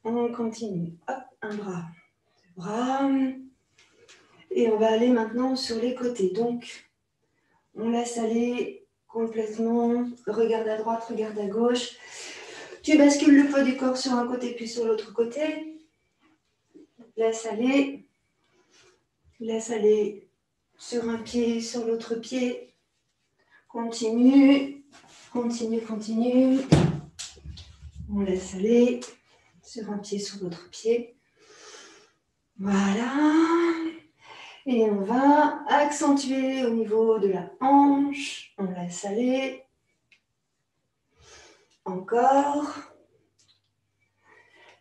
On continue. Hop, un bras, deux bras. Et on va aller maintenant sur les côtés. Donc, on laisse aller complètement. Regarde à droite, regarde à gauche. Tu bascules le poids du corps sur un côté puis sur l'autre côté. Laisse aller. Laisse aller sur un pied, sur l'autre pied. Continue. Continue, continue. On laisse aller sur un pied, sur l'autre pied. Voilà. Et on va accentuer au niveau de la hanche. On laisse aller. Encore.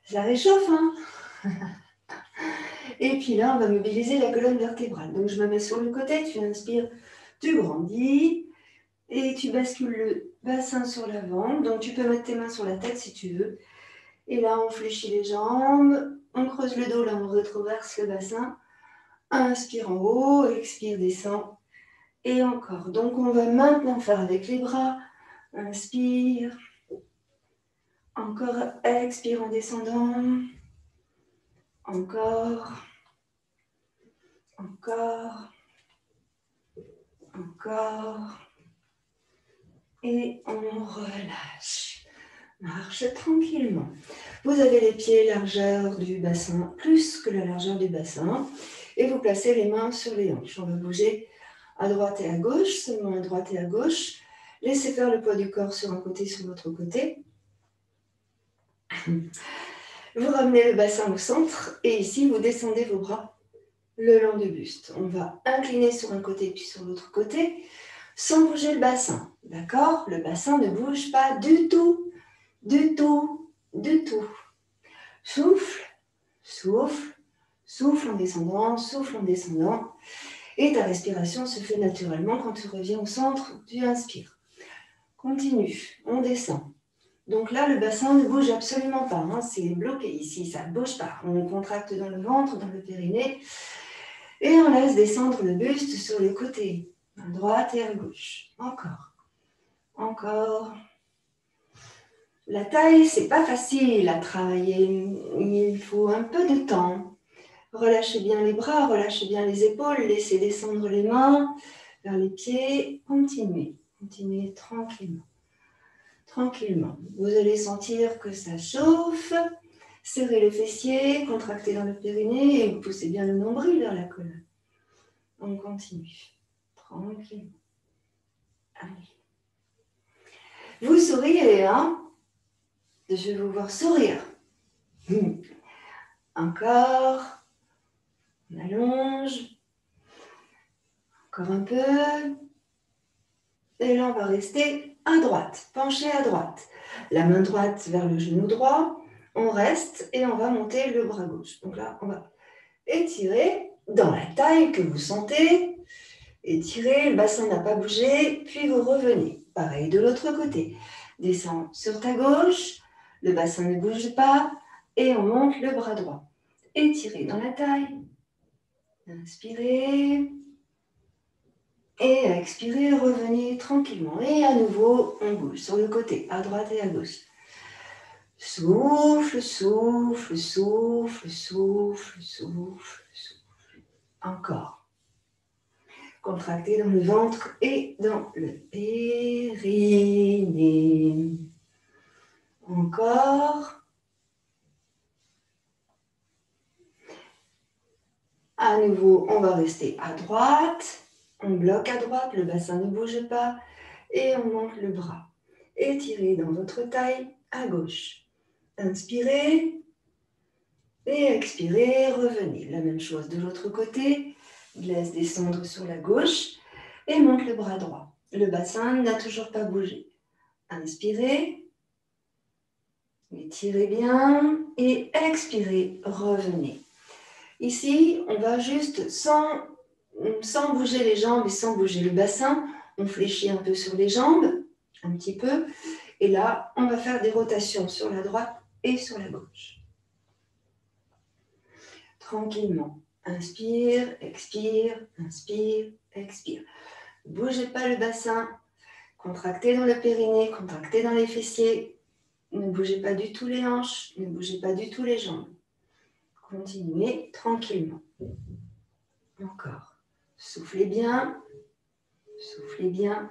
Ça réchauffe, hein? Et puis là, on va mobiliser la colonne vertébrale. Donc, je me mets sur le côté, tu inspires, tu grandis. Et tu bascules le bassin sur l'avant. Donc, tu peux mettre tes mains sur la tête si tu veux. Et là, on fléchit les jambes. On creuse le dos, là, on rétroverse le bassin. Inspire en haut, expire, descend. Et encore. Donc, on va maintenant faire avec les bras. Inspire. Encore, expire en descendant. Encore. Encore. Encore. Et on relâche. Marche tranquillement. Vous avez les pieds largeur du bassin, plus que la largeur du bassin. Et vous placez les mains sur les hanches. On va bouger à droite et à gauche, seulement à droite et à gauche. Laissez faire le poids du corps sur un côté, sur l'autre côté. Vous ramenez le bassin au centre et ici, vous descendez vos bras le long du buste. On va incliner sur un côté puis sur l'autre côté sans bouger le bassin. D'accord? Le bassin ne bouge pas du tout, du tout, du tout. Souffle, souffle, souffle en descendant, souffle en descendant. Et ta respiration se fait naturellement quand tu reviens au centre, tu inspires. Continue, on descend. Donc là, le bassin ne bouge absolument pas, hein, c'est bloqué ici, ça ne bouge pas. On contracte dans le ventre, dans le périnée, et on laisse descendre le buste sur les côtés, à droite et à gauche. Encore, encore. La taille, c'est pas facile à travailler, il faut un peu de temps. Relâchez bien les bras, relâchez bien les épaules, laissez descendre les mains vers les pieds, continuez, continuez tranquillement. Tranquillement. Vous allez sentir que ça chauffe. Serrez les fessiers, contractez dans le périnée et vous poussez bien le nombril vers la colonne. On continue. Tranquillement. Allez. Vous souriez, hein? Je vais vous voir sourire. Encore. On allonge. Encore un peu. Et là, on va rester à droite, penché à droite. La main droite vers le genou droit. On reste et on va monter le bras gauche. Donc là, on va étirer dans la taille que vous sentez. Étirez, le bassin n'a pas bougé, puis vous revenez. Pareil de l'autre côté. Descends sur ta gauche, le bassin ne bouge pas et on monte le bras droit. Étirez dans la taille. Inspirez. Et expirez, revenez tranquillement. Et à nouveau, on bouge sur le côté, à droite et à gauche. Souffle, souffle, souffle, souffle, souffle, souffle. Encore. Contractez dans le ventre et dans le périnée. Encore. À nouveau, on va rester à droite. On bloque à droite, le bassin ne bouge pas. Et on monte le bras. Étirez dans votre taille à gauche. Inspirez. Et expirez, revenez. La même chose de l'autre côté. Laisse descendre sur la gauche. Et monte le bras droit. Le bassin n'a toujours pas bougé. Inspirez. Étirez bien. Et expirez, revenez. Ici, on va juste sans bouger les jambes et sans bouger le bassin. On fléchit un peu sur les jambes, un petit peu. Et là, on va faire des rotations sur la droite et sur la gauche. Tranquillement. Inspire, expire, inspire, expire. Ne bougez pas le bassin. Contractez dans le périnée, contractez dans les fessiers. Ne bougez pas du tout les hanches, ne bougez pas du tout les jambes. Continuez tranquillement. Encore. Soufflez bien. Soufflez bien.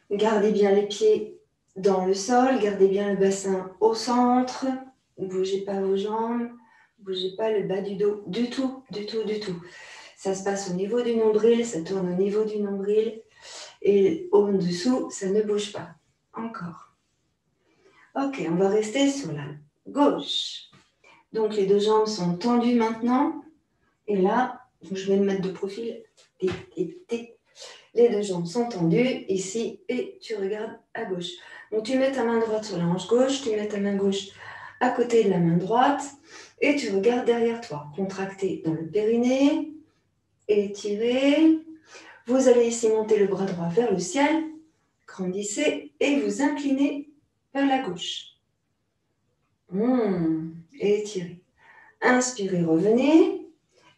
Gardez bien les pieds dans le sol. Gardez bien le bassin au centre. Ne bougez pas vos jambes. Ne bougez pas le bas du dos. Du tout, du tout, du tout. Ça se passe au niveau du nombril. Ça tourne au niveau du nombril. Et au-dessous, ça ne bouge pas. Encore. Ok, on va rester sur la gauche. Donc, les deux jambes sont tendues maintenant. Et là, je vais me mettre de profil. Les deux jambes sont tendues ici et tu regardes à gauche. Donc, tu mets ta main droite sur la hanche gauche, tu mets ta main gauche à côté de la main droite et tu regardes derrière toi. Contractez dans le périnée, étirez. Vous allez ici monter le bras droit vers le ciel, grandissez et vous inclinez vers la gauche. Étirez. Inspirez, revenez.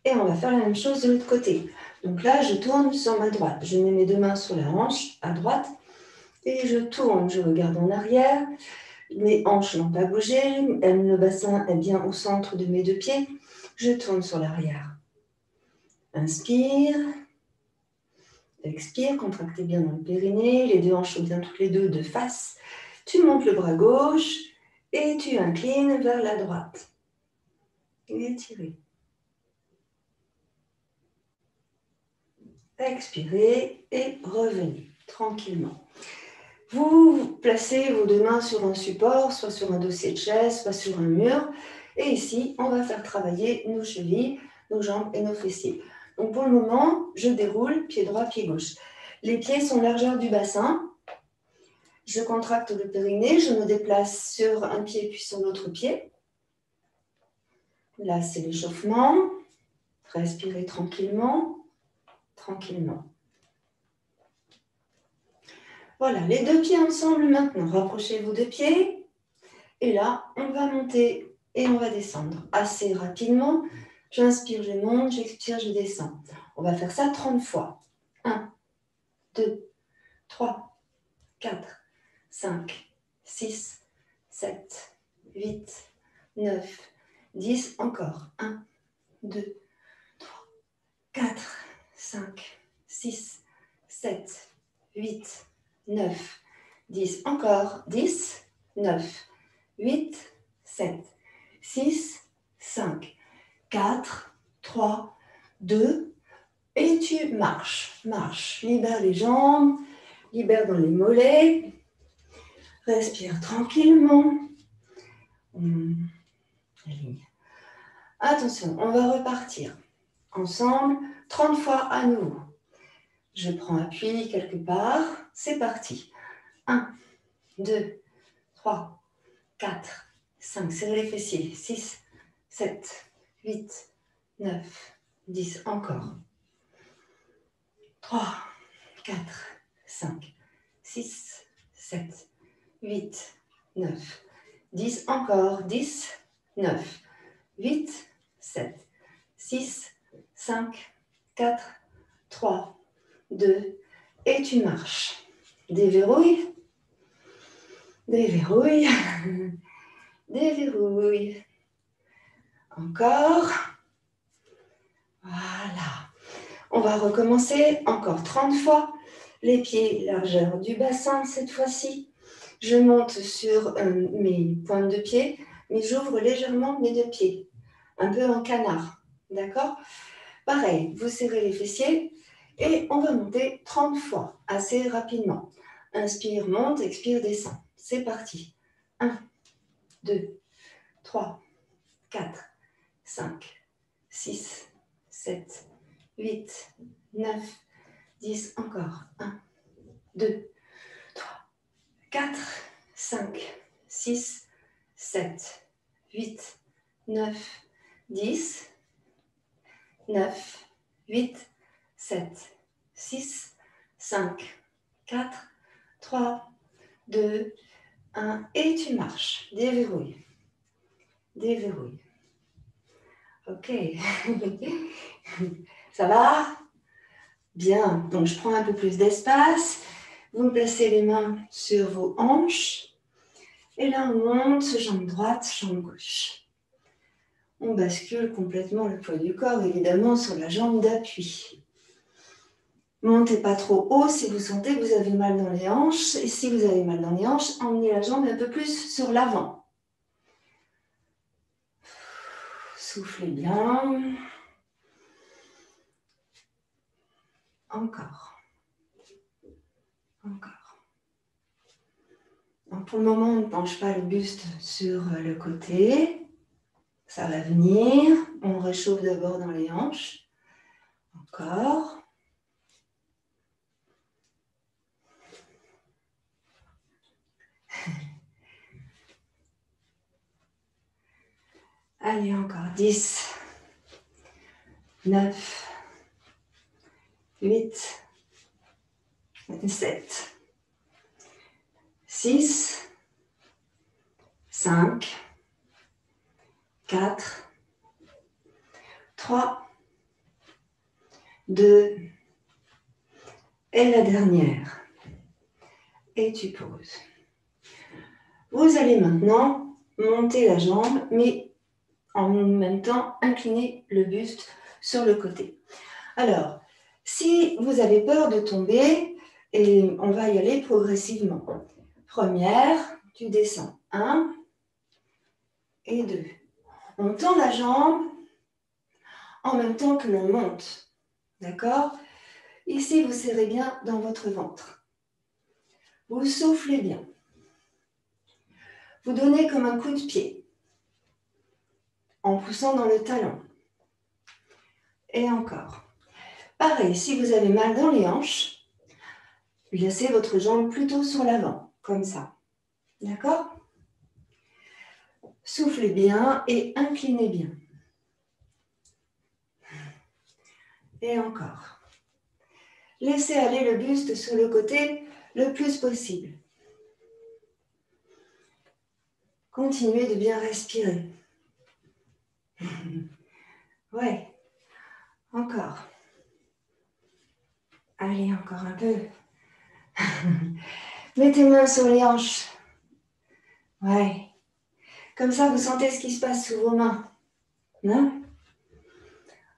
Et on va faire la même chose de l'autre côté. Donc là, je tourne sur ma droite. Je mets mes deux mains sur la hanche à droite. Et je tourne, je regarde en arrière. Mes hanches n'ont pas bougé. Le bassin est bien au centre de mes deux pieds. Je tourne sur l'arrière. Inspire. Expire, contractez bien dans le périnée. Les deux hanches sont bien toutes les deux de face. Tu montes le bras gauche et tu inclines vers la droite. Et étirez. Expirez et revenez tranquillement. Vous placez vos deux mains sur un support, soit sur un dossier de chaise, soit sur un mur. Et ici, on va faire travailler nos chevilles, nos jambes et nos fessiers. Donc pour le moment, je déroule pied droit, pied gauche. Les pieds sont largeur du bassin. Je contracte le périnée, je me déplace sur un pied puis sur l'autre pied. Là, c'est l'échauffement. Respirez tranquillement. Tranquillement. Voilà, les deux pieds ensemble maintenant. Rapprochez vos deux pieds. Et là, on va monter et on va descendre assez rapidement. J'inspire, je monte, j'expire, je descends. On va faire ça 30 fois. 1, 2, 3, 4, 5, 6, 7, 8, 9, 10. Encore. 1, 2, 3, 4, 5, 6, 7, 8, 9, 10. Encore. 10, 9, 8, 7, 6, 5, 4, 3, 2, et tu marches. Marche. Libère les jambes, libère dans les mollets. Respire tranquillement. Attention, on va repartir ensemble 30 fois à nouveau. Je prends appui quelque part. C'est parti. 1, 2, 3, 4, 5. Serrez les fessiers. 6, 7, 8, 9, 10. Encore. 3, 4, 5, 6, 7, 8, 9, 10. Encore. 10, 9, 8, 7, 6, 5, 4, 3, 2, et tu marches. Déverrouille, déverrouille, déverrouille. Encore. Voilà. On va recommencer encore 30 fois. Les pieds largeur du bassin cette fois-ci. Je monte sur mes pointes de pied, mais j'ouvre légèrement mes deux pieds. Un peu en canard. D'accord? Pareil, vous serrez les fessiers et on va monter 30 fois, assez rapidement. Inspire, monte, expire, descend. C'est parti. 1, 2, 3, 4, 5, 6, 7, 8, 9, 10. Encore. 1, 2, 3, 4, 5, 6, 7, 8, 9, 10. 9, 8, 7, 6, 5, 4, 3, 2, 1. Et tu marches. Déverrouille. Déverrouille. Ok. Ça va? Bien. Donc, je prends un peu plus d'espace. Vous placez les mains sur vos hanches. Et là, on monte, jambe droite, jambe gauche. On bascule complètement le poids du corps, évidemment, sur la jambe d'appui. Montez pas trop haut si vous sentez que vous avez mal dans les hanches. Et si vous avez mal dans les hanches, emmenez la jambe un peu plus sur l'avant. Soufflez bien. Encore. Encore. Donc pour le moment, on ne penche pas le buste sur le côté. Ça va venir. On réchauffe d'abord dans les hanches. Encore. Allez, encore 10, 9, 8, 7, 6, 5, 4, 3, 2, et la dernière. Et tu poses. Vous allez maintenant monter la jambe, mais en même temps incliner le buste sur le côté. Alors, si vous avez peur de tomber, et on va y aller progressivement. Première, tu descends. 1 et 2. On tend la jambe en même temps que l'on monte. D'accord? Ici, vous serrez bien dans votre ventre. Vous soufflez bien. Vous donnez comme un coup de pied en poussant dans le talon. Et encore. Pareil, si vous avez mal dans les hanches, laissez votre jambe plutôt sur l'avant, comme ça. D'accord? Soufflez bien et inclinez bien. Et encore. Laissez aller le buste sur le côté le plus possible. Continuez de bien respirer. Ouais. Encore. Allez, encore un peu. Mettez main sur les hanches. Ouais. Comme ça, vous sentez ce qui se passe sous vos mains. Non?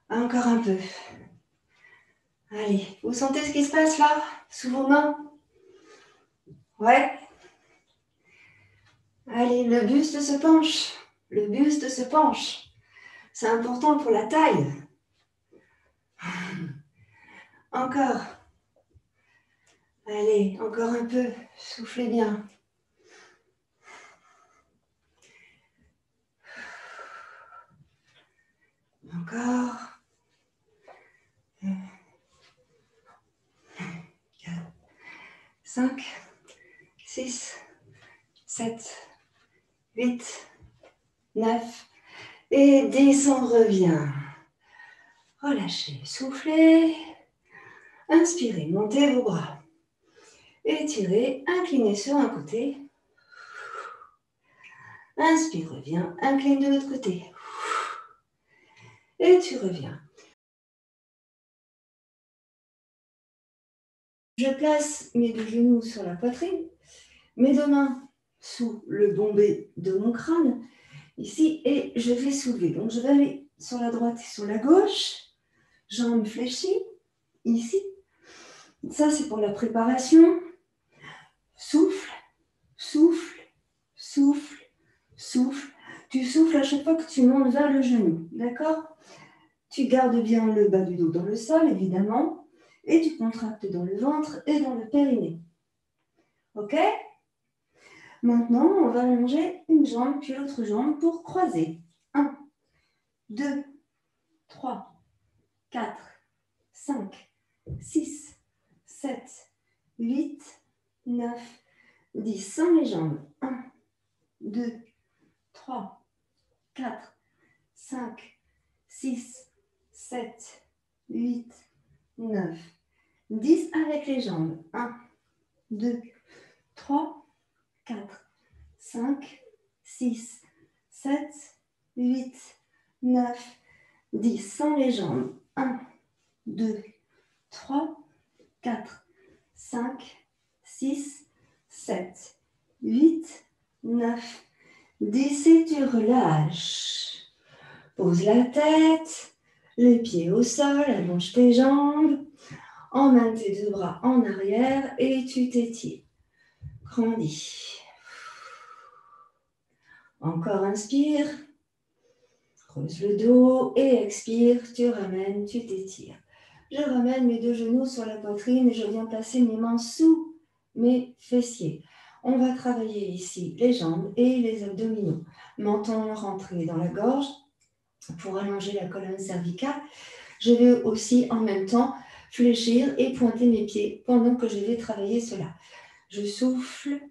Encore un peu. Allez, vous sentez ce qui se passe là, sous vos mains? Ouais. Allez, le buste se penche. Le buste se penche. C'est important pour la taille. Encore. Allez, encore un peu. Soufflez bien. Encore. 4, 5, 6, 7, 8, 9. Et 10, on revient. Relâchez, soufflez. Inspirez, montez vos bras. Étirez, inclinez sur un côté. Inspire, reviens, incline de l'autre côté. Et tu reviens. Je place mes deux genoux sur la poitrine, mes deux mains sous le bombé de mon crâne, ici, et je vais soulever. Donc, je vais aller sur la droite et sur la gauche, jambes fléchies, ici. Ça, c'est pour la préparation. Souffle, souffle, souffle, souffle. Tu souffles à chaque fois que tu montes vers le genou, d'accord? Tu gardes bien le bas du dos dans le sol, évidemment, et tu contractes dans le ventre et dans le périnée. Ok? Maintenant, on va allonger une jambe puis l'autre jambe pour croiser. 1, 2, 3, 4, 5, 6, 7, 8, 9, 10. Sans les jambes. 1, 2, 3, 4, 5, 6, 7, 8, 9, 10 avec les jambes. 1, 2, 3, 4, 5, 6, 7, 8, 9, 10. Sans les jambes. 1, 2, 3, 4, 5, 6, 7, 8, 9, 10 et tu relâches. Pose la tête, les pieds au sol, allonge tes jambes, emmène tes deux bras en arrière et tu t'étires. Grandis. Encore inspire, creuse le dos et expire, tu ramènes, tu t'étires. Je ramène mes deux genoux sur la poitrine et je viens placer mes mains sous mes fessiers. On va travailler ici les jambes et les abdominaux. Menton rentré dans la gorge pour allonger la colonne cervicale. Je vais aussi en même temps fléchir et pointer mes pieds pendant que je vais travailler cela. Je souffle,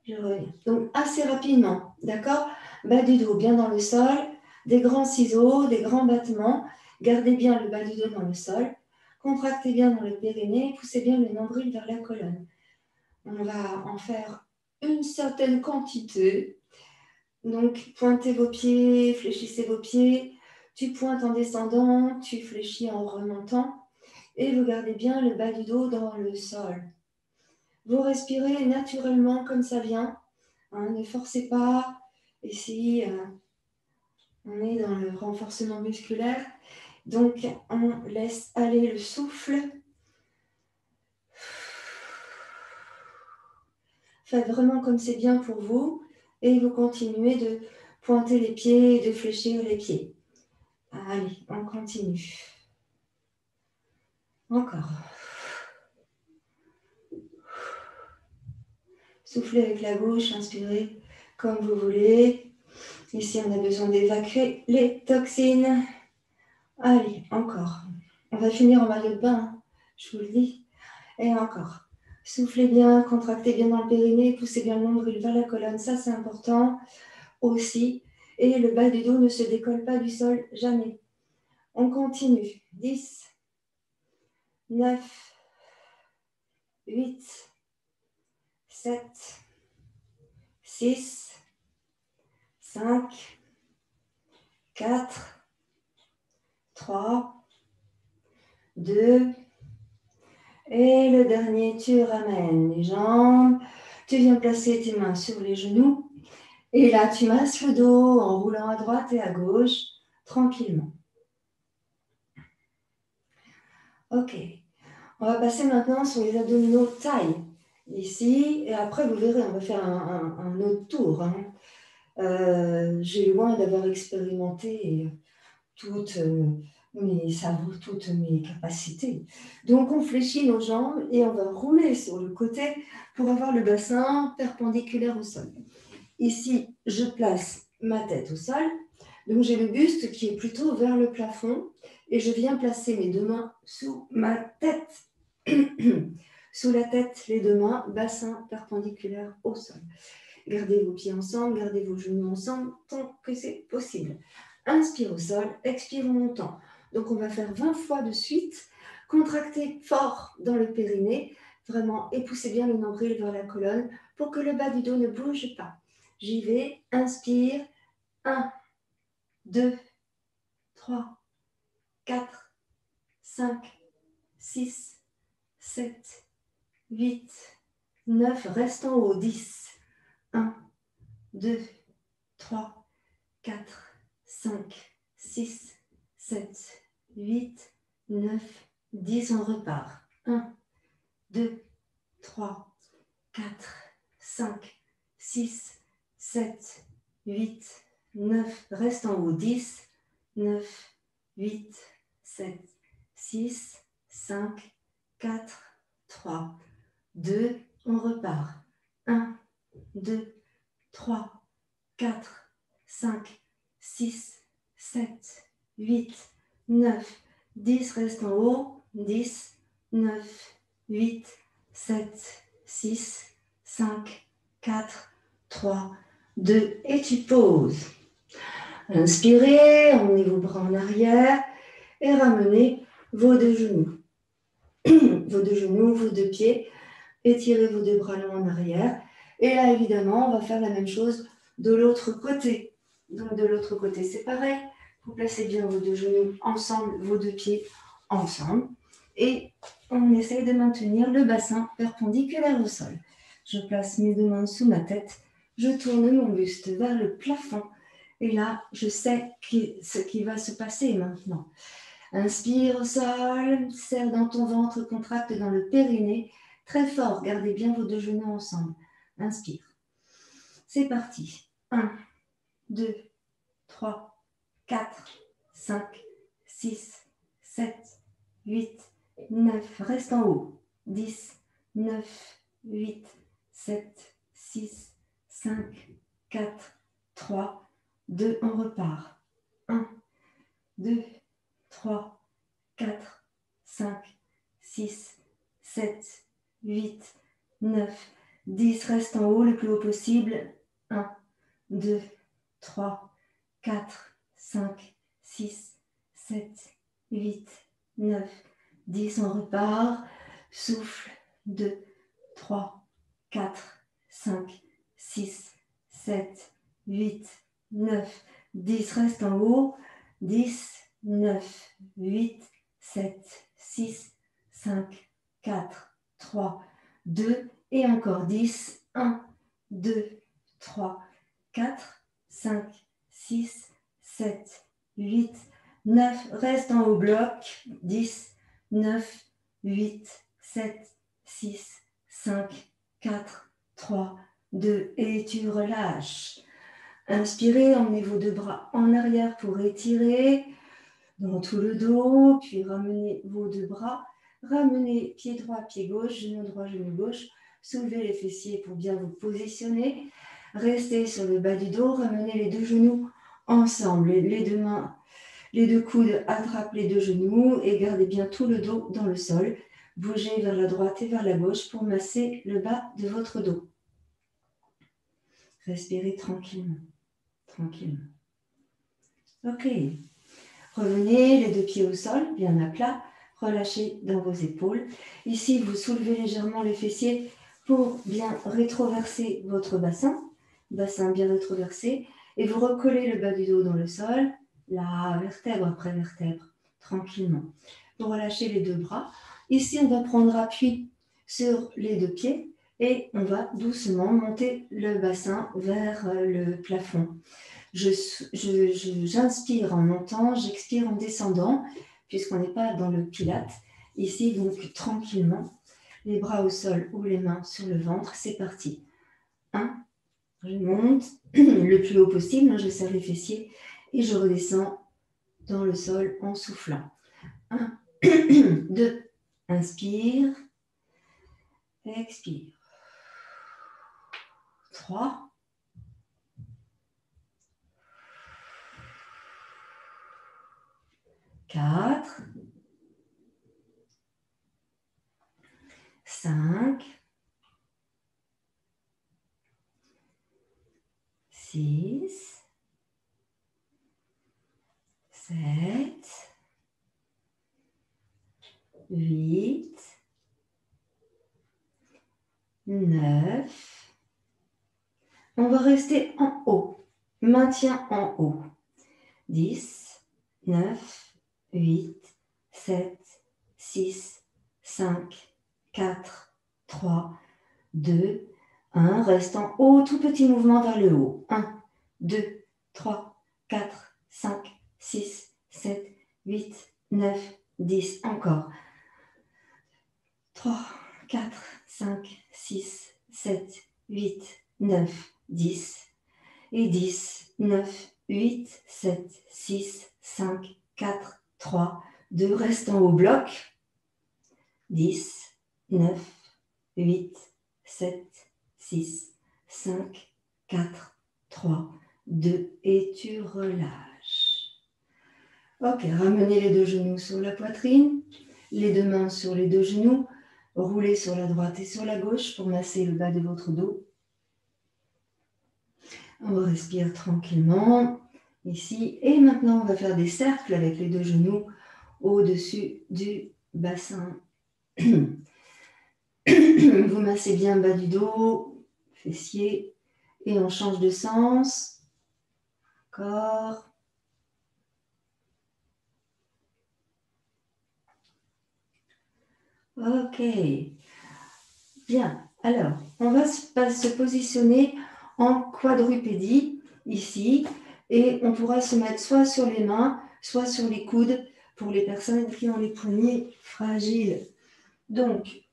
je reviens. Donc assez rapidement, d'accord? Bas du dos bien dans le sol, des grands ciseaux, des grands battements. Gardez bien le bas du dos dans le sol. Contractez bien dans le périnée, poussez bien le nombril vers la colonne. On va en faire une certaine quantité. Donc, pointez vos pieds, fléchissez vos pieds. Tu pointes en descendant, tu fléchis en remontant. Et vous gardez bien le bas du dos dans le sol. Vous respirez naturellement comme ça vient. Ne forcez pas. Ici, on est dans le renforcement musculaire. Donc, on laisse aller le souffle. Faites vraiment comme c'est bien pour vous et vous continuez de pointer les pieds et de fléchir les pieds. Allez, on continue. Encore. Soufflez avec la bouche, inspirez comme vous voulez. Ici, on a besoin d'évacuer les toxines. Allez, encore. On va finir en maillot de bain, hein, je vous le dis. Et encore. Soufflez bien, contractez bien dans le périnée, poussez bien le nombril vers la colonne, ça c'est important aussi. Et le bas du dos ne se décolle pas du sol, jamais. On continue. 10, 9, 8, 7, 6, 5, 4, 3, 2, et le dernier, tu ramènes les jambes, tu viens placer tes mains sur les genoux, et là tu masses le dos en roulant à droite et à gauche, tranquillement. Ok, on va passer maintenant sur les abdominaux taille, ici, et après vous verrez, on va faire un autre tour. Hein. J'ai loin d'avoir expérimenté toutes mes capacités. Donc on fléchit nos jambes et on va rouler sur le côté pour avoir le bassin perpendiculaire au sol. Ici, je place ma tête au sol. Donc j'ai le buste qui est plutôt vers le plafond et je viens placer mes deux mains sous ma tête. Sous la tête, les deux mains, bassin perpendiculaire au sol. Gardez vos pieds ensemble, gardez vos genoux ensemble tant que c'est possible. Inspire au sol, expire en montant. Donc on va faire 20 fois de suite. Contractez fort dans le périnée, vraiment, et poussez bien le nombril vers la colonne pour que le bas du dos ne bouge pas. J'y vais, inspire, 1, 2, 3, 4, 5, 6, 7, 8, 9, reste en haut, 10, 1, 2, 3, 4, 5, 6, 7, 8, 9, 10, on repart. 1, 2, 3, 4, 5, 6, 7, 8, 9, reste en haut. 10, 9, 8, 7, 6, 5, 4, 3, 2, on repart. 1, 2, 3, 4, 5, 6, 7, 8, 9, 10, reste en haut. 10, 9, 8, 7, 6, 5, 4, 3, 2, et tu poses. Inspirez, emmenez vos bras en arrière et ramenez vos deux genoux. Vos deux genoux, vos deux pieds. Étirez vos deux bras longs en arrière. Et là, évidemment, on va faire la même chose de l'autre côté. Donc, de l'autre côté, c'est pareil. Vous placez bien vos deux genoux ensemble, vos deux pieds ensemble. et on essaye de maintenir le bassin perpendiculaire au sol. Je place mes deux mains sous ma tête, je tourne mon buste vers le plafond et là, je sais ce qui va se passer maintenant. Inspire au sol, serre dans ton ventre, contracte dans le périnée, très fort, gardez bien vos deux genoux ensemble. Inspire. C'est parti. 1, 2, 3, 4, 5, 6, 7, 8, 9. Reste en haut. 10, 9, 8, 7, 6, 5, 4, 3, 2. On repart. 1, 2, 3, 4, 5, 6, 7, 8, 9, 10. Reste en haut le plus haut possible. 1, 2, 3, 4, 5, 6, 7, 8, 9, 10. On repart. Souffle. 2, 3, 4, 5, 6, 7, 8, 9, 10. Reste en haut. 10, 9, 8, 7, 6, 5, 4, 3, 2. Et encore 10. 1, 2, 3, 4, 5, 6, 7, 8, 9. Reste en haut bloc. 10, 9, 8, 7, 6, 5, 4, 3, 2. Et tu relâches. Inspirez, emmenez vos deux bras en arrière pour étirer dans tout le dos, puis ramenez vos deux bras, ramenez pied droit, pied gauche, genou droit, genou gauche, soulevez les fessiers pour bien vous positionner, restez sur le bas du dos, ramenez les deux genoux ensemble, les deux mains, les deux coudes attrapent les deux genoux et gardez bien tout le dos dans le sol. Bougez vers la droite et vers la gauche pour masser le bas de votre dos. Respirez tranquillement. Tranquillement. Ok. Revenez les deux pieds au sol, bien à plat. Relâchez dans vos épaules. Ici, vous soulevez légèrement les fessiers pour bien rétroverser votre bassin. Bassin bien rétroversé. Et vous recollez le bas du dos dans le sol. Là, vertèbre après vertèbre. Tranquillement. Vous relâchez les deux bras. Ici, on va prendre appui sur les deux pieds. Et on va doucement monter le bassin vers le plafond. J'inspire en montant, j'expire en descendant, puisqu'on n'est pas dans le pilate. Ici, donc, tranquillement, les bras au sol ou les mains sur le ventre. C'est parti. 1, je monte le plus haut possible, je serre les fessiers et je redescends dans le sol en soufflant. 1, 2, inspire, expire. 3, 4, 5, 6, 7, 8, 9. On va rester en haut. Maintien en haut. 10, 9, 8, 7, 6, 5, 4, 3, 2, 1. Reste en haut. Tout petit mouvement vers le haut. 1, 2, 3, 4, 5, 6, 7, 8, 9, 10. Encore. 3, 4, 5, 6, 7, 8, 9, 10. Et 10, 9, 8, 7, 6, 5, 4, 3, 2. Reste en haut bloc. 10, 9, 8, 7, 6, 5, 4, 3, 2. Et tu relâches. Ok, ramenez les deux genoux sur la poitrine. Les deux mains sur les deux genoux. Roulez sur la droite et sur la gauche pour masser le bas de votre dos. On respire tranquillement ici. Et maintenant, on va faire des cercles avec les deux genoux au-dessus du bassin. Vous massez bien le bas du dos, fessiers, et on change de sens. Encore. Ok. Bien. Alors, on va se positionner en quadrupédie, ici, et on pourra se mettre soit sur les mains, soit sur les coudes, pour les personnes qui ont les poignets fragiles. Donc,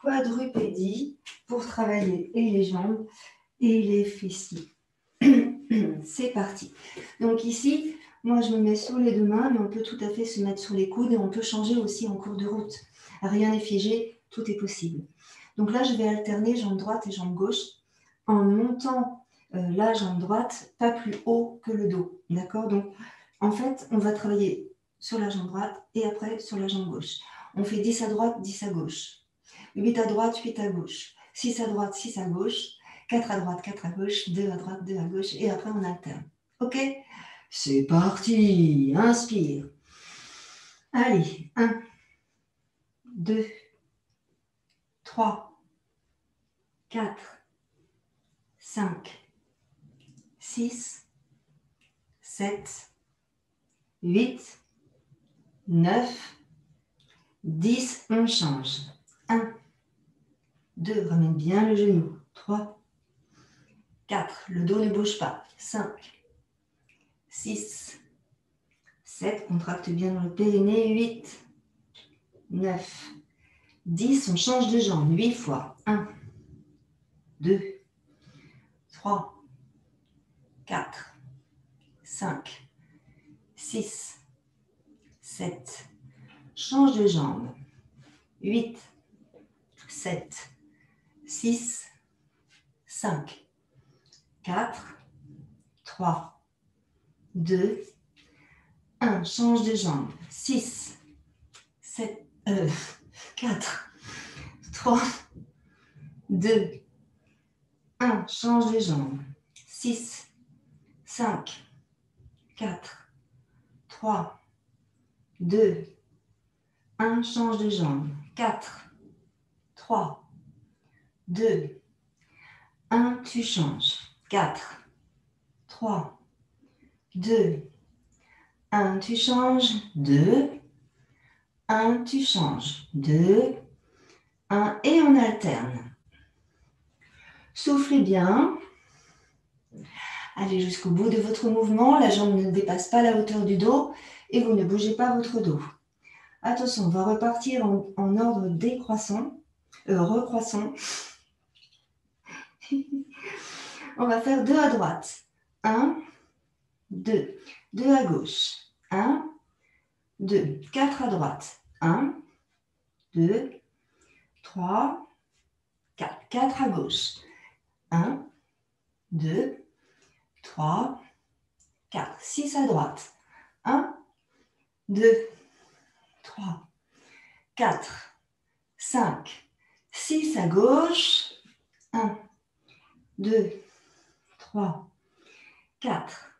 quadrupédie, pour travailler et les jambes et les fessiers. C'est parti. Donc ici, moi je me mets sur les deux mains, mais on peut tout à fait se mettre sur les coudes et on peut changer aussi en cours de route. Rien n'est figé, tout est possible. Donc là, je vais alterner jambe droite et jambe gauche en montant la jambe droite pas plus haut que le dos. D'accord? Donc en fait, on va travailler sur la jambe droite et après sur la jambe gauche. On fait 10 à droite, 10 à gauche. 8 à droite, 8 à gauche. 6 à droite, 6 à gauche. 4 à droite, 4 à gauche, 2 à droite, 2 à gauche, et après on alterne. Ok? C'est parti. Inspire. Allez, 1, 2, 3, 4, 5, 6, 7, 8, 9, 10. On change. 1, 2, ramène bien le genou. 3, 4, le dos ne bouge pas. 5, 6, 7, contracte bien dans le périnée. 8, 9, 10, on change de jambe 8 fois. 1, 2, 3, 4, 5, 6, 7. Change de jambe. 8, 7, 6, 5, 4, 3, 2, 1. Change de jambe. 6, 7, 4, 3, 2, 1. Change de jambe. 6, 5, 4, 3, 2, 1. Change de jambe. 4, 3, 2, 1. Tu changes. 4, 3, 2, 1. Tu changes. 2, 1. Tu changes. 2, 1. Et on alterne. Soufflez bien. Allez jusqu'au bout de votre mouvement. La jambe ne dépasse pas la hauteur du dos et vous ne bougez pas votre dos. Attention, on va repartir en ordre décroissant, recroissant. On va faire 2 à droite. 1, 2. 2 à gauche. 1, 2. 4 à droite. 1, 2, 3, 4. 4 à gauche. 1, 2, 3, 4. 6 à droite. 1, 2, 3, 4, 5, 6 à gauche. 1, 2, 3, 4,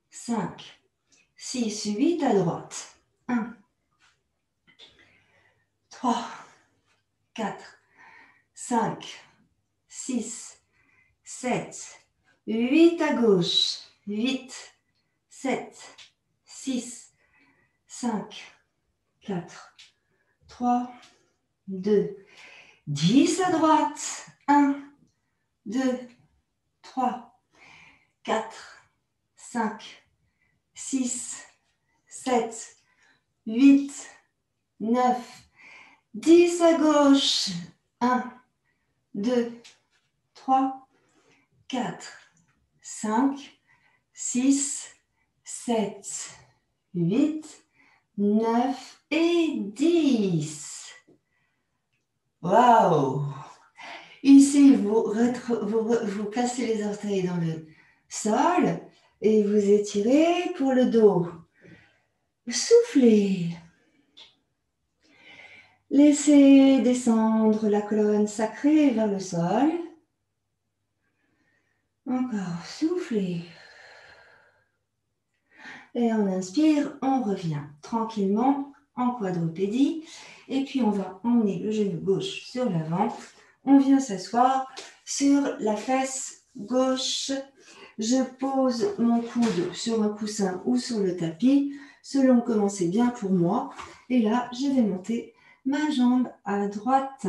5, 6, 8 à droite. 1, 3, 4, 5, 6, 7, 8 à gauche. 8, 7, 6, 5, 4, 3, 2, 10 à droite. 1, 2, 3, 4, 5, 6, 7, 8, 9, 10 à gauche. 1, 2, 3, 4, 5, 6, 7, 8, 9 et 10. Waouh! Ici, vous placez les orteils dans le sol et vous étirez pour le dos. Soufflez. Laissez descendre la colonne sacrée vers le sol. Encore, soufflez. Et on inspire, on revient tranquillement en quadrupédie. Et puis on va emmener le genou gauche sur l'avant. On vient s'asseoir sur la fesse gauche. Je pose mon coude sur un coussin ou sur le tapis, selon comment c'est bien pour moi. Et là, je vais monter ma jambe à droite.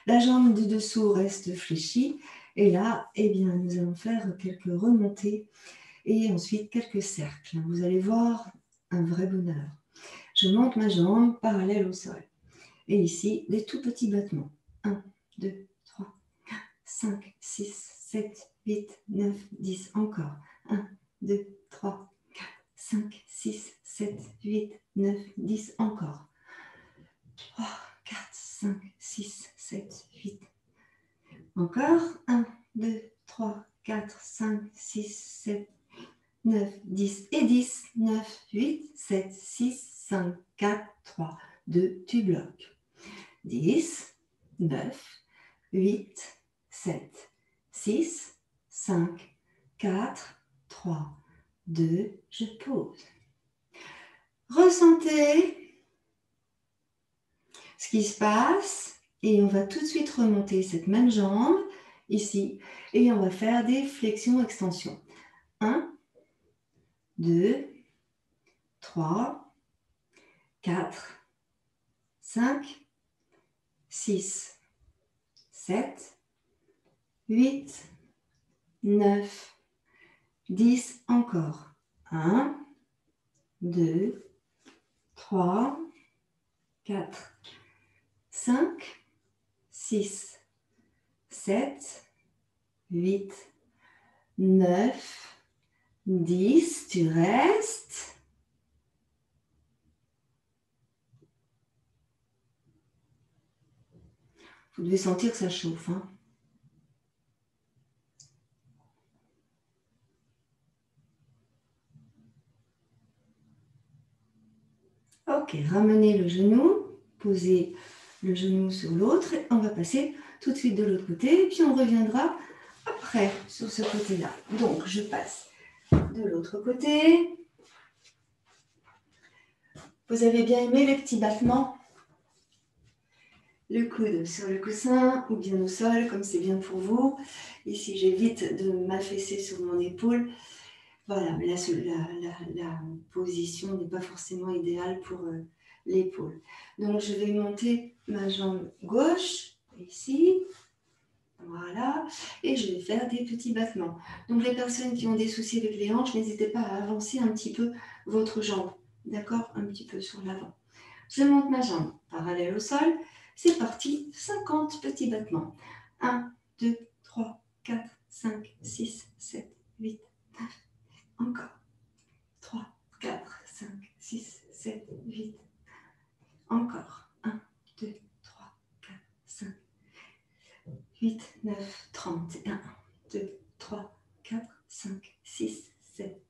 La jambe du dessous reste fléchie. Et là, eh bien, nous allons faire quelques remontées et ensuite quelques cercles. Vous allez voir un vrai bonheur. Je monte ma jambe parallèle au sol. Et ici, des tout petits battements. 1, 2, 3, 4, 5, 6, 7, 8, 9, 10. Encore. 1, 2, 3, 4, 5, 6, 7, 8, 9, 10. Encore. 3, 4, 5, 6, 7, 8. Encore. 1, 2, 3, 4, 5, 6, 7, 9, 10. Et 10, 9, 8, 7, 6, 5, 4, 3, 2. Tu bloques. 10, 9, 8, 7, 6, 5, 4, 3, 2, je pose. Ressentez ce qui se passe et on va tout de suite remonter cette même jambe ici et on va faire des flexions-extensions. 1, 2, 3, 4, 5, 6, 7, 8, 9, 10, encore. 1, 2, 3, 4, 5, 6, 7, 8, 9, 10. Tu restes. Vous devez sentir que ça chauffe. Hein. Ok, ramenez le genou, posez le genou sur l'autre. On va passer tout de suite de l'autre côté, et puis on reviendra après sur ce côté-là. Donc, je passe de l'autre côté. Vous avez bien aimé les petits battements? Le coude sur le coussin ou bien au sol, comme c'est bien pour vous. Ici, j'évite de m'affaisser sur mon épaule. Voilà, mais la position n'est pas forcément idéale pour l'épaule. Donc, je vais monter ma jambe gauche, ici. Voilà. Et je vais faire des petits battements. Donc, les personnes qui ont des soucis avec les hanches, n'hésitez pas à avancer un petit peu votre jambe. D'accord? Un petit peu sur l'avant. Je monte ma jambe parallèle au sol. C'est parti. 50 petits battements. 1, 2, 3, 4, 5, 6, 7, 8, 9. Encore. 3, 4, 5, 6, 7, 8. Encore. 1, 2, 3, 4, 5, 8, 9, 30. 1, 2, 3, 4, 5, 6, 7,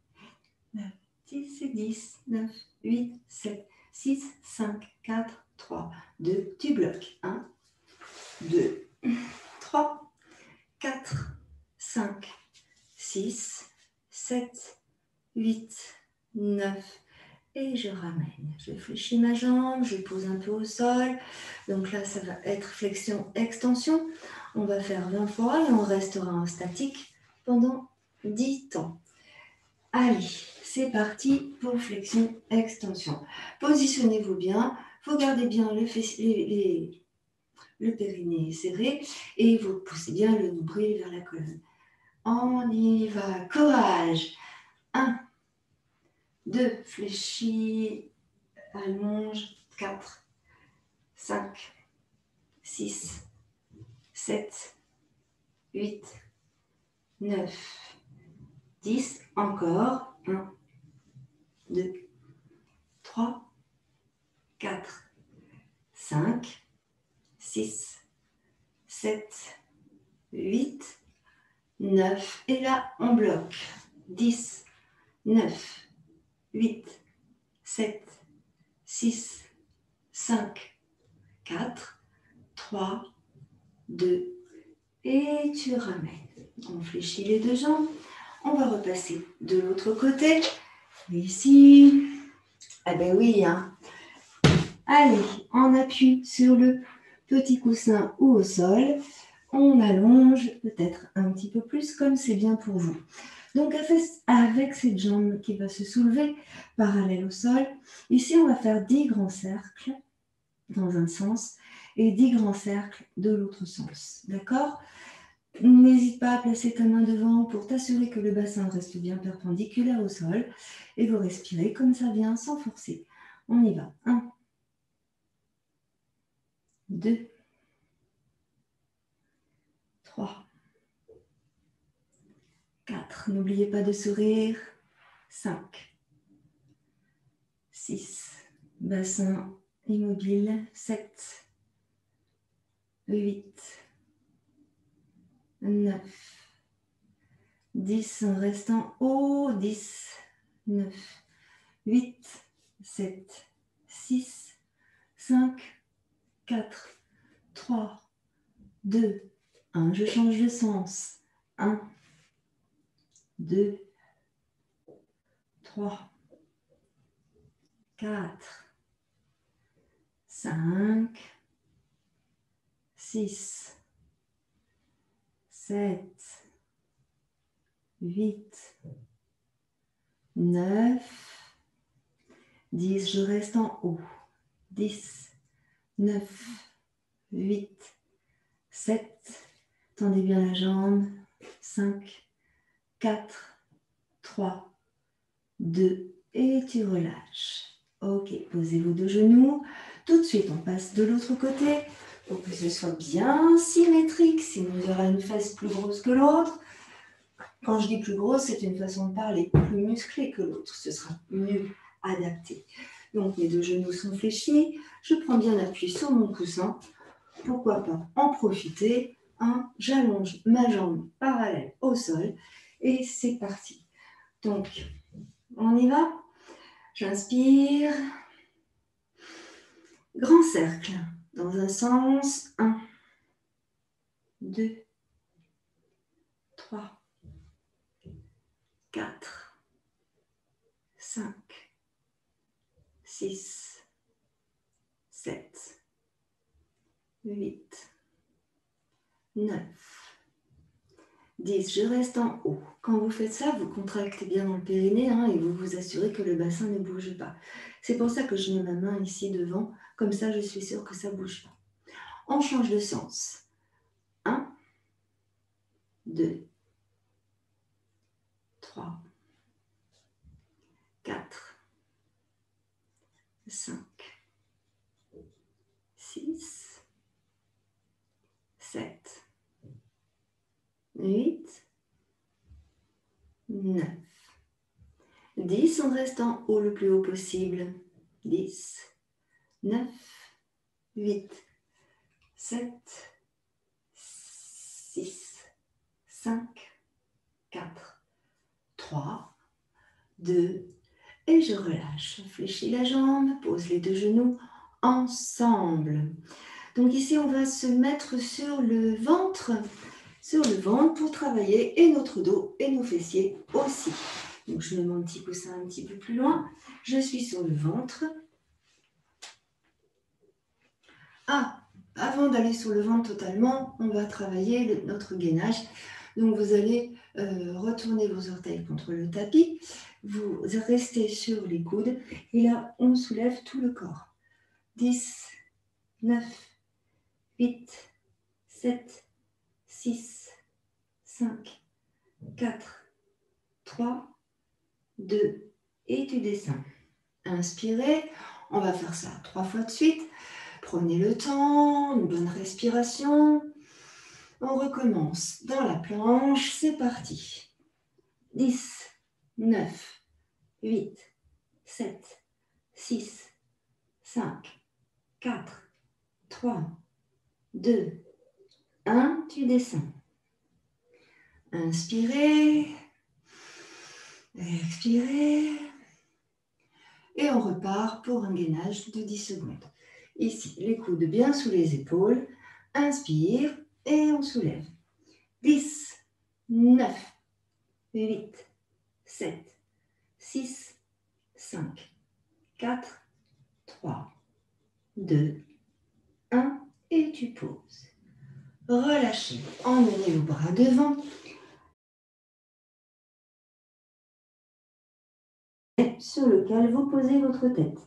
9, 10 et 10, 9, 8, 7, 6, 5, 4, 3, 2. Tu bloques. 1, 2, 3, 4, 5, 6, 7, 8, 9. Et je ramène. Je fléchis ma jambe, je pose un peu au sol. Donc là, ça va être flexion-extension. On va faire 20 fois et on restera en statique pendant 10 temps. Allez, c'est parti pour flexion-extension. Positionnez-vous bien. Vous gardez bien le périnée serré et vous poussez bien le nombril vers la colonne. On y va. Courage. 1, 2, fléchis, allonge, 4, 5, 6, 7, 8, 9, 10, encore, 1, 2, 3, 4, 5, 6, 7, 8, 9, et là, on bloque, 10, 9, 8, 7, 6, 5, 4, 3, 2, et tu ramènes. On fléchit les deux jambes. On va repasser de l'autre côté. Ici. Ah ben oui, hein. Allez, on appuie sur le petit coussin ou au sol. On allonge peut-être un petit peu plus, comme c'est bien pour vous. Donc, avec cette jambe qui va se soulever parallèle au sol, ici, on va faire 10 grands cercles. dans un sens et 10 grands cercles de l'autre sens. D'accord? N'hésite pas à placer ta main devant pour t'assurer que le bassin reste bien perpendiculaire au sol et vous respirez comme ça vient sans forcer. On y va. 1, 2, 3, 4. N'oubliez pas de sourire. 5, 6. Bassin immobile. 7, 8, 9, 10. En restant haut. 10, 9, 8, 7, 6, 5, 4, 3, 2, 1. Je change de sens. 1, 2, 3, 4, 5, 6, 7, 8, 9, 10. Je reste en haut. 10, 9, 8, 7. Tendez bien la jambe. 5, 4, 3, 2. Et tu relâches. Ok, posez vos deux genoux. Tout de suite, on passe de l'autre côté pour que ce soit bien symétrique. Sinon, il y aura une fesse plus grosse que l'autre. Quand je dis plus grosse, c'est une façon de parler, plus musclée que l'autre. Ce sera mieux adapté. Donc, mes deux genoux sont fléchis. Je prends bien appui sur mon coussin. Pourquoi pas en profiter. J'allonge ma jambe parallèle au sol. Et c'est parti. Donc, on y va. J'inspire. Grand cercle. Dans un sens. 1, 2, 3, 4, 5, 6, 7, 8, 9, 10. Je reste en haut. Quand vous faites ça, vous contractez bien dans le périnée et vous vous assurez que le bassin ne bouge pas. C'est pour ça que je mets ma main ici devant. Comme ça, je suis sûre que ça ne bouge pas. On change de sens. 1, 2, 3, 4, 5, 6, 7, 8, 9, 10. On reste en haut le plus haut possible. 10, 9, 8, 7, 6, 5, 4, 3, 2, et je relâche. Fléchis la jambe, pose les deux genoux ensemble. Donc ici, on va se mettre sur le ventre pour travailler et notre dos et nos fessiers aussi. Donc je mets mon petit coussin un petit peu plus loin. Je suis sur le ventre. Avant d'aller sur le ventre totalement, on va travailler notre gainage. Donc vous allez retourner vos orteils contre le tapis. Vous restez sur les coudes. Et là, on soulève tout le corps. 10, 9, 8, 7, 6, 5, 4, 3, 2, et tu descends. Inspirez. On va faire ça 3 fois de suite. Prenez le temps, une bonne respiration. On recommence dans la planche. C'est parti. 10, 9, 8, 7, 6, 5, 4, 3, 2, 1. Tu descends. Inspirez. Expirez. Et on repart pour un gainage de 10 secondes. Ici, les coudes bien sous les épaules. Inspire et on soulève. 10, 9, 8, 7, 6, 5, 4, 3, 2, 1. Et tu poses. Relâchez. Emmenez vos bras devant. Sur lequel vous posez votre tête.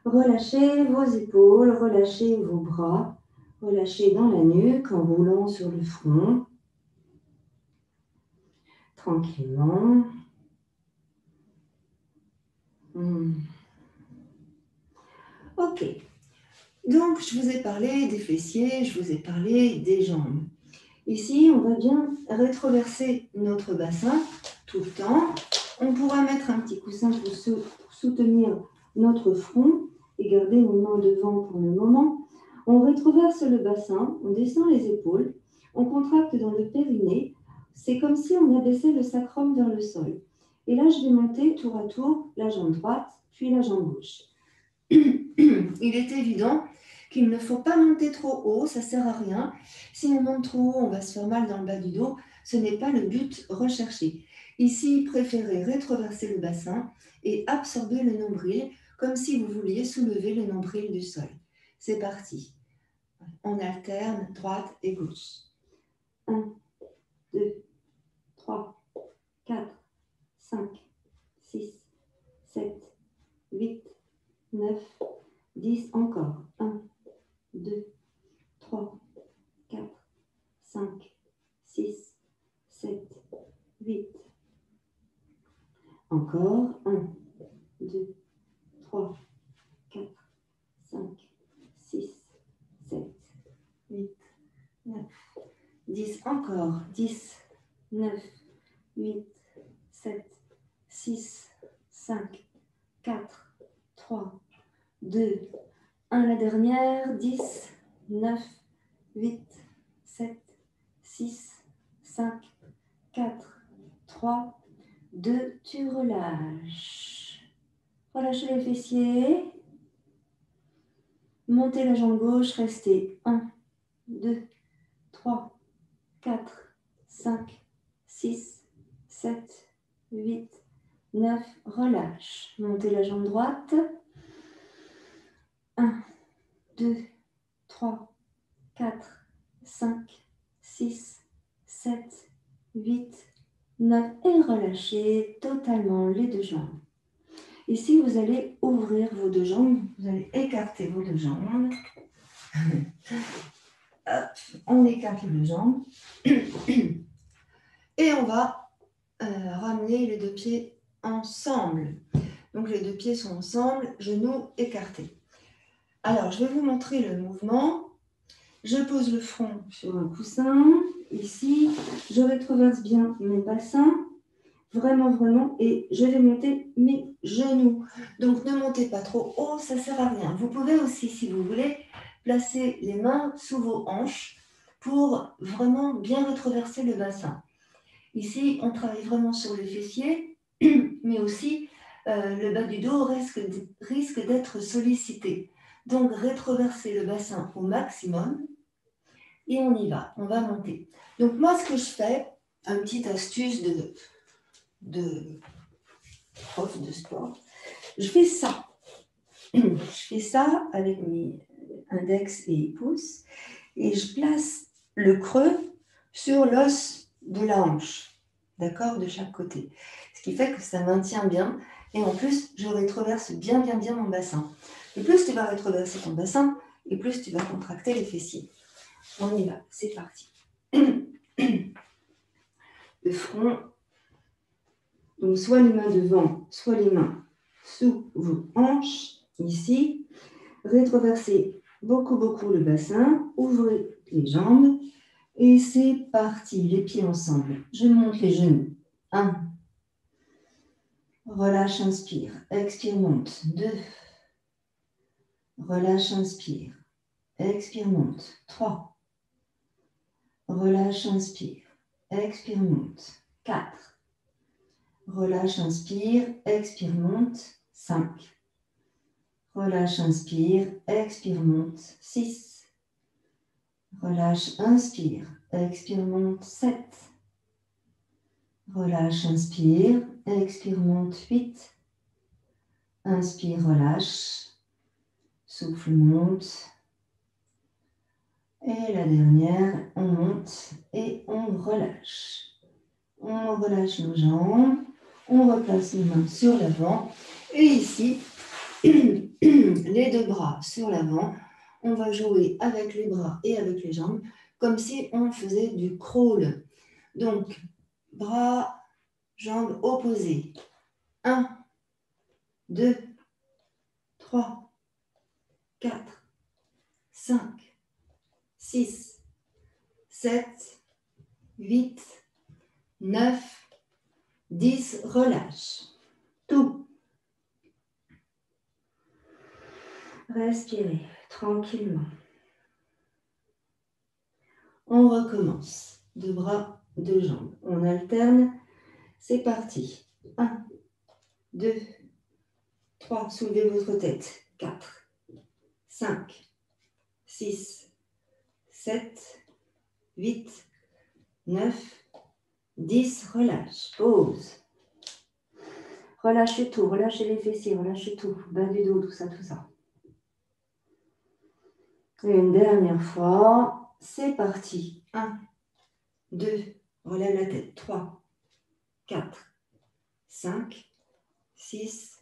Relâchez vos épaules, relâchez vos bras, relâchez dans la nuque en roulant sur le front. Tranquillement. Ok. Donc, je vous ai parlé des fessiers, je vous ai parlé des jambes. Ici, on va bien rétroverser notre bassin tout le temps. On pourra mettre un petit coussin pour soutenir notre front et garder nos mains devant pour le moment. On rétroverse le bassin, on descend les épaules, on contracte dans le périnée. C'est comme si on abaissait le sacrum vers le sol. Et là, je vais monter tour à tour la jambe droite, puis la jambe gauche. Il est évident qu'il ne faut pas monter trop haut, ça ne sert à rien. Si on monte trop haut, on va se faire mal dans le bas du dos. Ce n'est pas le but recherché. Ici, préférez rétroverser le bassin et absorber le nombril, comme si vous vouliez soulever le nombril du sol. C'est parti. On alterne droite et gauche. 1, 2, 3, 4, 5, 6, 7, 8, 9, 10, encore. 1, 2, 3, 4, 5, 6, 7, 8. Encore. 1, 2, 3, 4, 5, 6, 7, 8, 9, 10. Encore. 10, 9, 8, 7, 6, 5, 4, 3, 2, 1. La dernière. 10, 9, 8, 7, 6, 5, 4, 3, 2. Tu relâches. Relâchez les fessiers. Montez la jambe gauche. Restez. 1, 2, 3, 4, 5, 6, 7, 8, 9. Relâche. Montez la jambe droite. 1, 2, 3, 4, 5, 6, 7, 8, 9. Et relâchez totalement les deux jambes. Ici, vous allez ouvrir vos deux jambes. Vous allez écarter vos deux jambes. Hop, on écarte les deux jambes. Et on va ramener les deux pieds ensemble. Donc, les deux pieds sont ensemble, genoux écartés. Alors, je vais vous montrer le mouvement. Je pose le front sur un coussin. Ici, je rétroverse bien mon bassin. Vraiment, et je vais monter mes genoux. Donc, ne montez pas trop haut, ça ne sert à rien. Vous pouvez aussi, si vous voulez, placer les mains sous vos hanches pour vraiment bien rétroverser le bassin. Ici, on travaille vraiment sur les fessiers, mais aussi le bas du dos risque d'être sollicité. Donc, rétroversez le bassin au maximum et on y va, on va monter. Donc, moi, ce que je fais, une petite astuce de prof de sport, je fais ça. Je fais ça avec mes index et pouces et je place le creux sur l'os de la hanche, d'accord, de chaque côté. Ce qui fait que ça maintient bien et en plus, je rétroverse bien mon bassin. Et plus tu vas rétroverser ton bassin et plus tu vas contracter les fessiers. On y va, c'est parti. Le front. Donc, soit les mains devant, soit les mains sous vos hanches, ici. Rétroversez beaucoup le bassin. Ouvrez les jambes. Et c'est parti, les pieds ensemble. Je monte les genoux. 1. Relâche, inspire. Expire, monte. 2. Relâche, inspire. Expire, monte. 3. Relâche, inspire. Expire, monte. 4. Relâche, inspire, expire, monte, 5. Relâche, inspire, expire, monte, 6. Relâche, inspire, expire, monte, 7. Relâche, inspire, expire, monte, 8. Inspire, relâche, souffle, monte. Et la dernière, on monte et on relâche. On relâche nos jambes. On replace les mains sur l'avant. Et ici, les deux bras sur l'avant. On va jouer avec les bras et avec les jambes, comme si on faisait du crawl. Donc, bras, jambes opposées. 1, 2, 3, 4, 5, 6, 7, 8, 9, 10. Relâche. Tout. Respirez tranquillement. On recommence. Deux bras, deux jambes. On alterne. C'est parti. 1, 2, 3. Soulevez votre tête. 4, 5, 6, 7, 8, 9, 10. Relâche. Pause. Relâchez tout. Relâchez les fessiers. Relâchez tout. Bas du dos, tout ça, tout ça. Et une dernière fois. C'est parti. 1, 2. Relève la tête. 3, 4, 5, 6,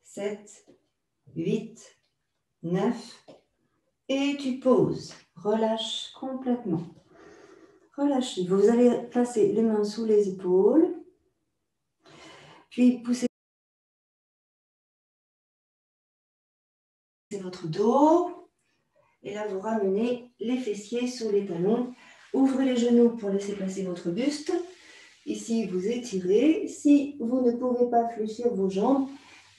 7, 8, 9. Et tu poses. Relâche complètement. Relâchez. Vous allez placer les mains sous les épaules. Puis poussez votre dos. Et là, vous ramenez les fessiers sous les talons. Ouvrez les genoux pour laisser passer votre buste. Ici, vous étirez. Si vous ne pouvez pas fléchir vos jambes,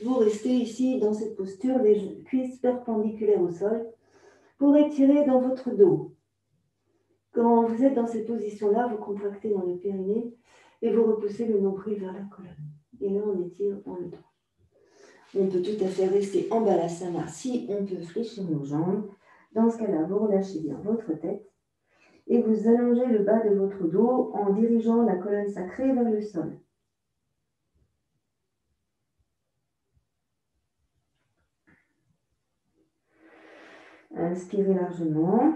vous restez ici dans cette posture, les cuisses perpendiculaires au sol, pour étirer dans votre dos. Quand vous êtes dans cette position-là, vous contractez dans le périnée et vous repoussez le nombril vers la colonne. Et là, on étire dans le dos. On peut tout à fait rester en balasana si on peut fléchir nos jambes. Dans ce cas-là, vous relâchez bien votre tête et vous allongez le bas de votre dos en dirigeant la colonne sacrée vers le sol. Inspirez largement.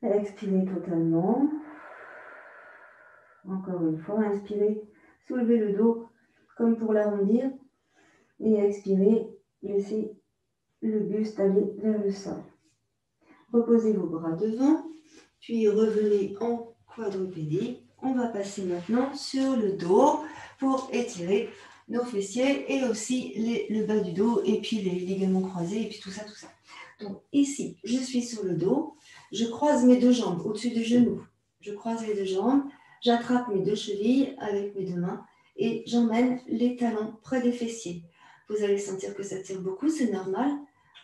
Expirez totalement. Encore une fois, inspirez, soulevez le dos comme pour l'arrondir. Et expirez, laissez le buste aller vers le sol. Reposez vos bras devant, puis revenez en quadrupédie. On va passer maintenant sur le dos pour étirer nos fessiers et aussi le bas du dos et puis les ligaments croisés et puis tout ça, tout ça. Donc ici, je suis sur le dos, je croise mes deux jambes au-dessus des genoux. Je croise les deux jambes, j'attrape mes deux chevilles avec mes deux mains et j'emmène les talons près des fessiers. Vous allez sentir que ça tire beaucoup, c'est normal.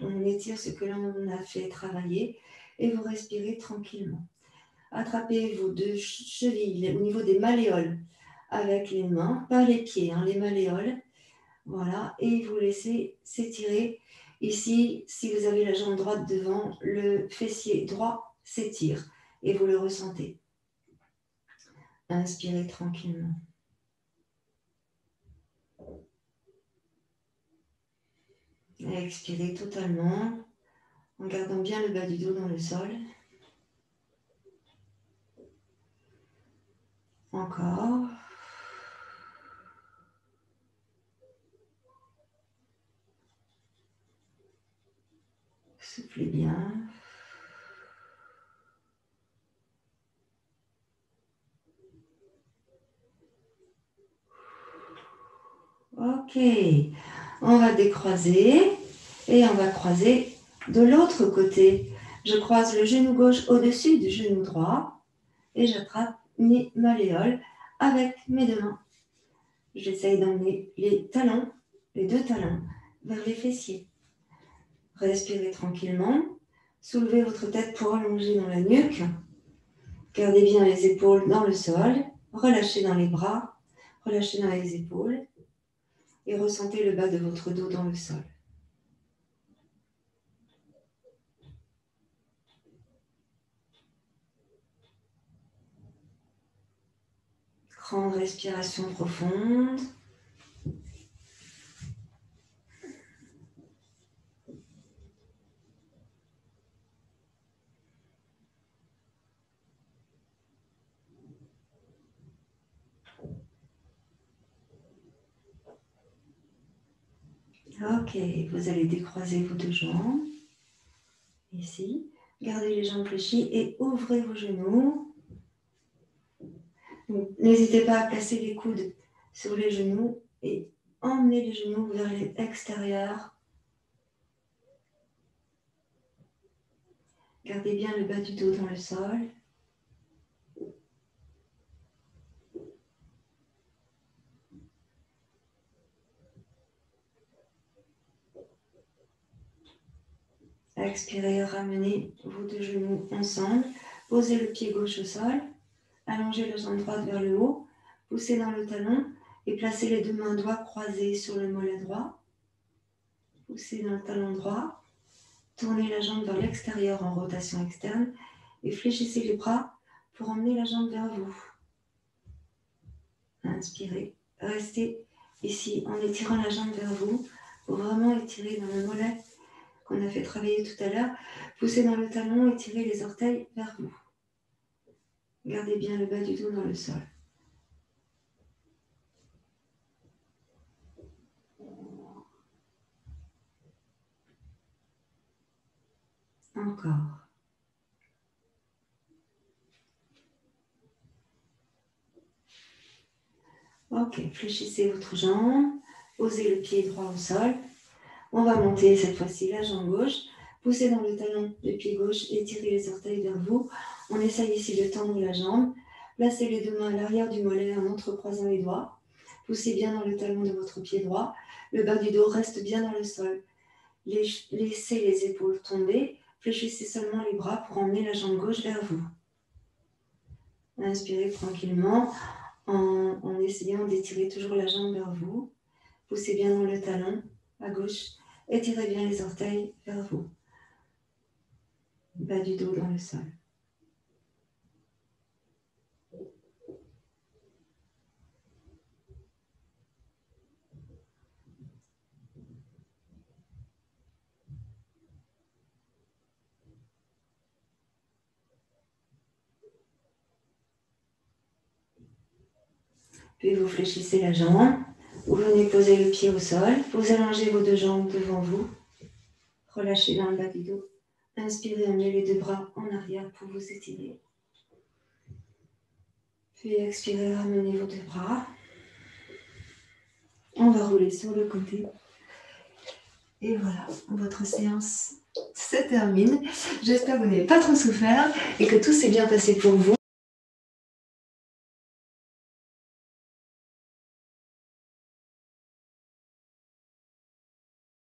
On étire ce que l'on a fait travailler et vous respirez tranquillement. Attrapez vos deux chevilles au niveau des malléoles avec les mains, pas les pieds, les malléoles. Voilà, et vous laissez s'étirer. Ici, si vous avez la jambe droite devant, le fessier droit s'étire et vous le ressentez. Inspirez tranquillement. Expirez totalement en gardant bien le bas du dos dans le sol. Encore. Soufflez bien. Ok. On va décroiser et on va croiser de l'autre côté. Je croise le genou gauche au-dessus du genou droit et j'attrape mes malléoles avec mes deux mains. J'essaye d'emmener les talons, les deux talons, vers les fessiers. Respirez tranquillement. Soulevez votre tête pour allonger dans la nuque. Gardez bien les épaules dans le sol. Relâchez dans les bras. Relâchez dans les épaules. Et ressentez le bas de votre dos dans le sol. Grande respiration profonde. Ok, vous allez décroiser vos deux jambes. Ici. Gardez les jambes fléchies et ouvrez vos genoux. N'hésitez pas à placer les coudes sur les genoux et emmenez les genoux vers l'extérieur. Gardez bien le bas du dos dans le sol. Expirez, ramenez vos deux genoux ensemble. Posez le pied gauche au sol. Allongez la jambe droite vers le haut. Poussez dans le talon et placez les deux mains doigts croisés sur le mollet droit. Poussez dans le talon droit. Tournez la jambe vers l'extérieur en rotation externe et fléchissez les bras pour emmener la jambe vers vous. Inspirez. Restez ici en étirant la jambe vers vous pour vraiment étirer dans le mollet qu'on a fait travailler tout à l'heure. Poussez dans le talon et tirez les orteils vers vous. Gardez bien le bas du dos dans le sol. Encore. Ok, fléchissez votre jambe, posez le pied droit au sol. On va monter cette fois-ci la jambe gauche. Poussez dans le talon du pied gauche et tirez les orteils vers vous. On essaye ici de tendre la jambe. Placez les deux mains à l'arrière du mollet en entrecroisant les doigts. Poussez bien dans le talon de votre pied droit. Le bas du dos reste bien dans le sol. Laissez les épaules tomber. Fléchissez seulement les bras pour emmener la jambe gauche vers vous. Inspirez tranquillement en essayant d'étirer toujours la jambe vers vous. Poussez bien dans le talon à gauche. Étirez bien les orteils vers vous. Bas du dos dans le sol. Puis vous fléchissez la jambe. Vous venez poser le pied au sol. Vous allongez vos deux jambes devant vous. Relâchez dans le bas du dos. Inspirez, emmenez les deux bras en arrière pour vous étirer. Puis expirez, ramenez vos deux bras. On va rouler sur le côté. Et voilà, votre séance se termine. J'espère que vous n'avez pas trop souffert et que tout s'est bien passé pour vous.